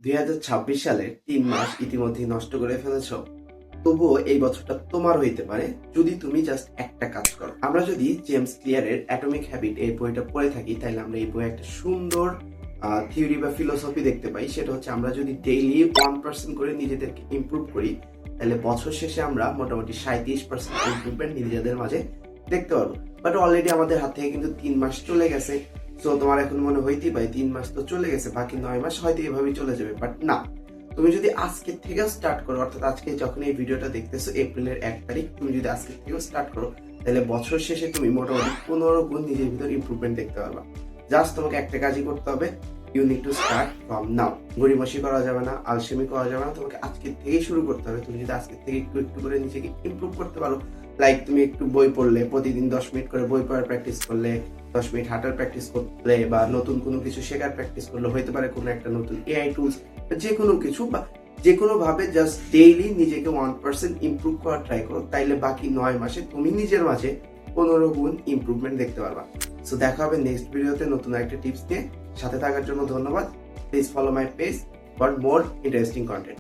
2026 সালের 3 মাস ইতিমধ্যেই নষ্ট করে ফেলেছ। তবুও এই বছরটা তোমার হইতে পারে যদি তুমি জাস্ট একটা কাজ করো। আমরা যদি জেমস ক্লিয়ারের অ্যাটমিক হ্যাবিট এই বইটা পড়ে থাকি, তাহলে আমরা এই বইয়ে একটা সুন্দর থিওরি বা ফিলোসফি দেখতে পাই। সেটা হচ্ছে আমরা যদি ডেইলি 1% করে নিজেদেরকে ইমপ্রুভ করি, তাহলে বছর শেষে আমরা মোটামুটি 37% ইমপ্রুভমেন্ট নিজেদের মাঝে দেখতে পারবো। বাট অলরেডি আমাদের হাত থেকে কিন্তু 3 মাস চলে গেছে। সো তোমার এখন মনে হইতেই পারে 3 মাস তো চলে গেছে, বাকি 9 মাস হয়তো এভাবেই চলে যাবে। বাট না, তুমি যদি আজকে থেকে স্টার্ট করো, অর্থাৎ আজকে যখন এই ভিডিওটা দেখতেছো এপ্রিলের 1 তারিখ, তুমি যদি আজকে থেকে স্টার্ট করো, তাহলে বছর শেষে তুমি মোটামুটি 15 গুণ নিজের ভিতর ইমপ্রুভমেন্ট দেখতে পারবা। জাস্ট তোমাকে একটা কাজই করতে হবে, you need to start from now. গড়িমসি করা যাবে না, আলসেমি করা যাবে না, তোমাকে আজকে থেকেই শুরু করতে হবে। তুমি যদি আজকে থেকে একটু একটু করে নিজেকে ইমপ্রুভ করতে পারো, লাইক তুমি একটু বই পড়লে, প্রতিদিন 10 মিনিট করে বই পড়ার প্র্যাকটিস করলে, 10 মিনিট হাঁটার প্র্যাকটিস করলে, বা নতুন কোনো কিছু শেখার প্র্যাকটিস করলে, হতে পারে কোনো একটা নতুন এআই টুলস, যে কোনো কিছু, বা যে কোনো ভাবে জাস্ট ডেইলি নিজেকে 1% ইমপ্রুভ করার ট্রাই করো, তাইলে বাকি 9 মাসে তুমি নিজের মাঝে 15 গুণ ইমপ্রুভমেন্ট দেখতে পারবা। সো দেখা হবে নেক্সট ভিডিওতে নতুন একটা টিপস নিয়ে। সাথে থাকার জন্য ধন্যবাদ। Please follow my page for more interesting content.